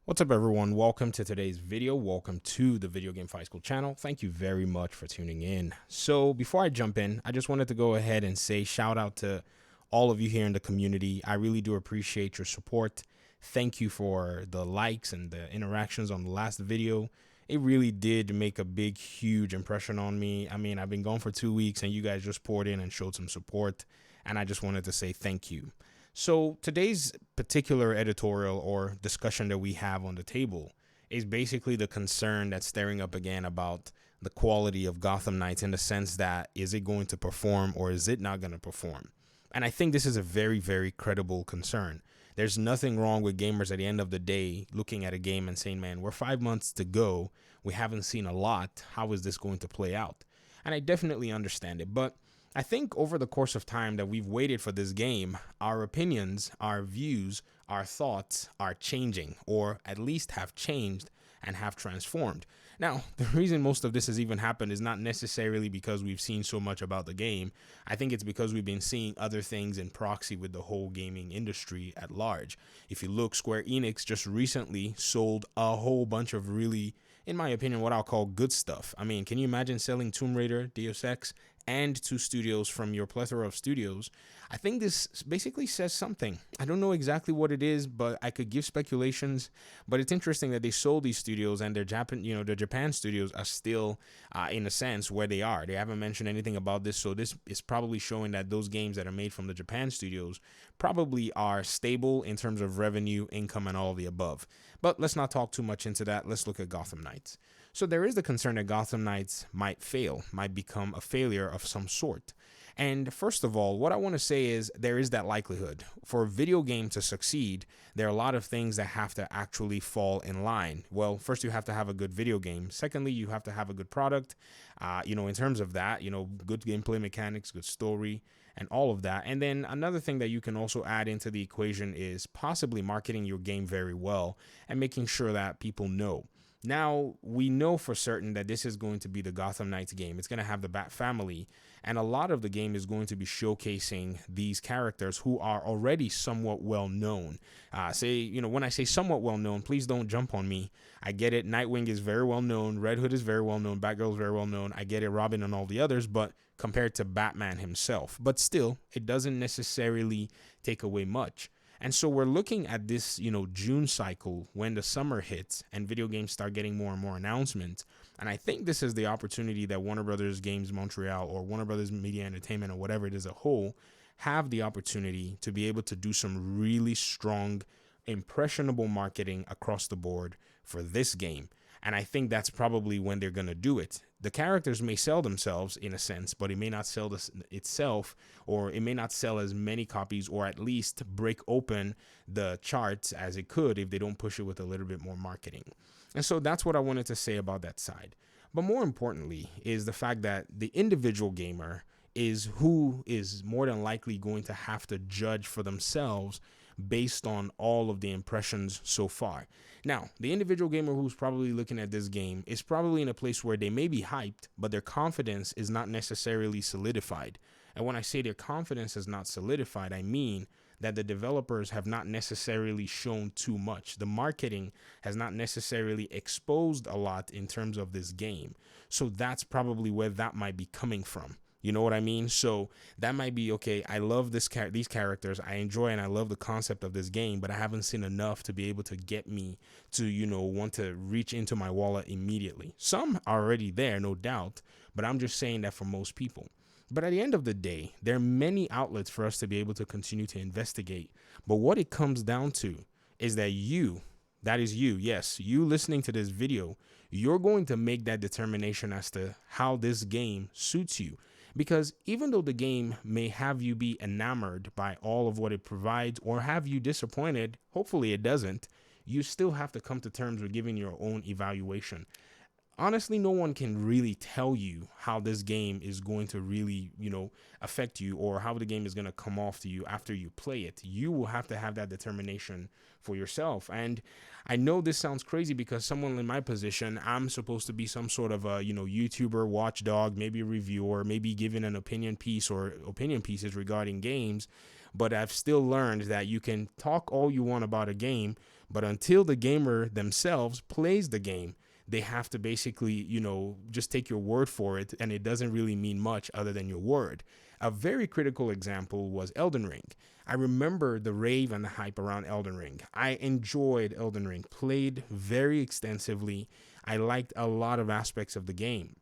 What's up, everyone? Welcome to today's video. Welcome to the Video Game Fight School channel. Thank you very much for tuning in. So before I jump in, I just wanted to go ahead and say shout out to all of you here in the community. I really do appreciate your support. Thank you for the likes and the interactions on the last video. It really did make a big, huge impression on me. I mean, I've been gone for 2 weeks and you guys just poured in and showed some support. And I just wanted to say thank you. So today's particular editorial or discussion that we have on the table is basically the concern that's staring up again about the quality of Gotham Knights, in the sense that is it going to perform or is it not going to perform? And I think this is a very, very credible concern. There's nothing wrong with gamers at the end of the day looking at a game and saying, man, we're 5 months to go. We haven't seen a lot. How is this going to play out? And I definitely understand it. But I think over the course of time that we've waited for this game, our opinions, our views, our thoughts are changing, or at least have changed and have transformed. Now, the reason most of this has even happened is not necessarily because we've seen so much about the game. I think it's because we've been seeing other things in proxy with the whole gaming industry at large. If you look, Square Enix just recently sold a whole bunch of really, in my opinion, what I'll call good stuff. I mean, can you imagine selling Tomb Raider, Deus Ex, and 2 studios from your plethora of studios? I think this basically says something. I don't know exactly what it is, but I could give speculations. But it's interesting that they sold these studios, and their Japan studios are still, in a sense, where they are. They haven't mentioned anything about this, so this is probably showing that those games that are made from the Japan studios probably are stable in terms of revenue, income, and all of the above. But let's not talk too much into that. Let's look at Gotham Knights. So there is the concern that Gotham Knights might fail, might become a failure of some sort. And first of all, what I want to say is there is that likelihood. For a video game to succeed, there are a lot of things that have to actually fall in line. Well, first you have to have a good video game. Secondly, you have to have a good product. In terms of that, good gameplay mechanics, good story, and all of that. And then another thing that you can also add into the equation is possibly marketing your game very well and making sure that people know. Now, we know for certain that this is going to be the Gotham Knights game. It's going to have the Bat family, and a lot of the game is going to be showcasing these characters who are already somewhat well known. When I say somewhat well known, please don't jump on me. I get it. Nightwing is very well known. Red Hood is very well known. Batgirl is very well known. I get it. Robin and all the others, but compared to Batman himself. But still, it doesn't necessarily take away much. And so we're looking at this, June cycle when the summer hits and video games start getting more and more announcements. And I think this is the opportunity that Warner Brothers Games Montreal or Warner Brothers Media Entertainment or whatever it is as a whole have the opportunity to be able to do some really strong, impressionable marketing across the board for this game. And I think that's probably when they're going to do it. The characters may sell themselves in a sense, but it may not sell itself, or it may not sell as many copies, or at least break open the charts as it could if they don't push it with a little bit more marketing. And so that's what I wanted to say about that side. But more importantly is the fact that the individual gamer is who is more than likely going to have to judge for themselves based on all of the impressions so far. Now, the individual gamer who's probably looking at this game is probably in a place where they may be hyped, but their confidence is not necessarily solidified. And when I say their confidence is not solidified, I mean that the developers have not necessarily shown too much. The marketing has not necessarily exposed a lot in terms of this game. So that's probably where that might be coming from. You know what I mean? So that might be, okay, I love these characters. I enjoy and I love the concept of this game, but I haven't seen enough to be able to get me to, want to reach into my wallet immediately. Some are already there, no doubt, but I'm just saying that for most people. But at the end of the day, there are many outlets for us to be able to continue to investigate. But what it comes down to is that that is you, yes, you listening to this video, you're going to make that determination as to how this game suits you. Because even though the game may have you be enamored by all of what it provides or have you disappointed, hopefully it doesn't, you still have to come to terms with giving your own evaluation. Honestly, no one can really tell you how this game is going to really, affect you, or how the game is going to come off to you after you play it. You will have to have that determination for yourself. And I know this sounds crazy because someone in my position, I'm supposed to be some sort of a, YouTuber, watchdog, maybe a reviewer, maybe giving an opinion piece or opinion pieces regarding games. But I've still learned that you can talk all you want about a game, But until the gamer themselves plays the game, they have to basically, just take your word for it, and it doesn't really mean much other than your word. A very critical example was Elden Ring. I remember the rave and the hype around Elden Ring. I enjoyed Elden Ring, played very extensively. I liked a lot of aspects of the game.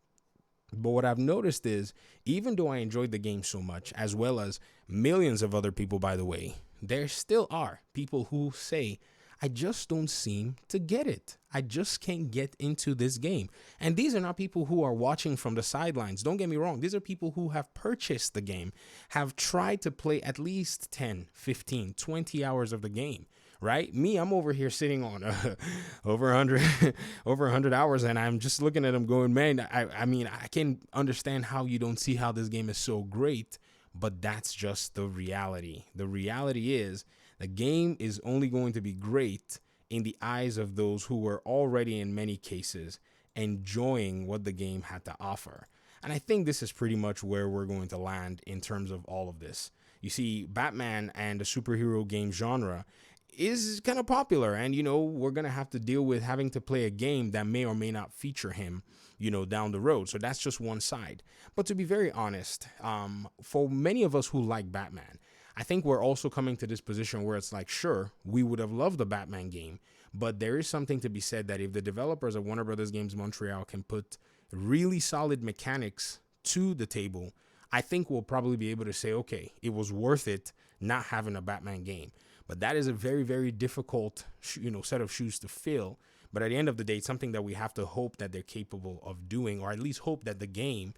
But what I've noticed is, even though I enjoyed the game so much, as well as millions of other people, by the way, there still are people who say, I just don't seem to get it. I just can't get into this game. And these are not people who are watching from the sidelines. Don't get me wrong. These are people who have purchased the game, have tried to play at least 10, 15, 20 hours of the game. Right? Me, I'm over here sitting on over 100 hours, and I'm just looking at them going, man, I mean, I can understand how you don't see how this game is so great, but that's just the reality. The reality is the game is only going to be great in the eyes of those who were already, in many cases, enjoying what the game had to offer. And I think this is pretty much where we're going to land in terms of all of this. You see, Batman and the superhero game genre is kind of popular, and we're gonna have to deal with having to play a game that may or may not feature him down the road. So that's just one side. But to be very honest, for many of us who like Batman, I think we're also coming to this position where it's like, sure, we would have loved the Batman game, but there is something to be said that if the developers of Warner Brothers Games Montreal can put really solid mechanics to the table, I think we'll probably be able to say, okay, it was worth it not having a Batman game. But that is a very, very difficult, set of shoes to fill. But at the end of the day, it's something that we have to hope that they're capable of doing, or at least hope that the game,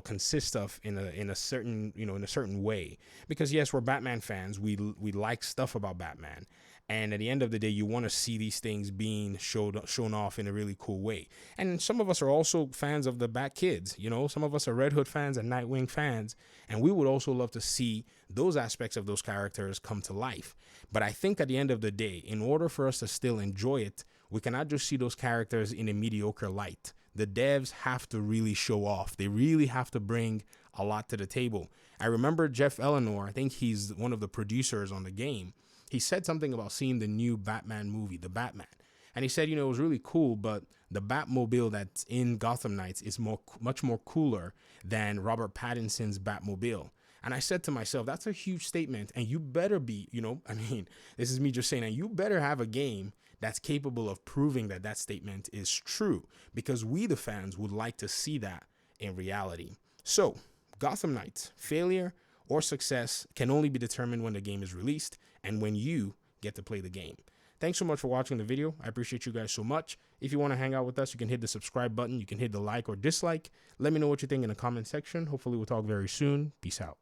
consists of in a certain way. Because yes, we're Batman fans. We like stuff about Batman. And at the end of the day, you want to see these things being shown off in a really cool way. And some of us are also fans of the Bat Kids. Some of us are Red Hood fans and Nightwing fans. And we would also love to see those aspects of those characters come to life. But I think at the end of the day, in order for us to still enjoy it, we cannot just see those characters in a mediocre light. The devs have to really show off. They really have to bring a lot to the table. I remember Jeff Eleanor, I think he's one of the producers on the game. He said something about seeing the new Batman movie, The Batman. And he said, it was really cool, but the Batmobile that's in Gotham Knights is much more cooler than Robert Pattinson's Batmobile. And I said to myself, that's a huge statement. And you better be, this is me just saying, and you better have a game that's capable of proving that that statement is true, because we, the fans, would like to see that in reality. So Gotham Knights, failure or success can only be determined when the game is released and when you get to play the game. Thanks so much for watching the video. I appreciate you guys so much. If you want to hang out with us, you can hit the subscribe button. You can hit the like or dislike. Let me know what you think in the comment section. Hopefully we'll talk very soon. Peace out.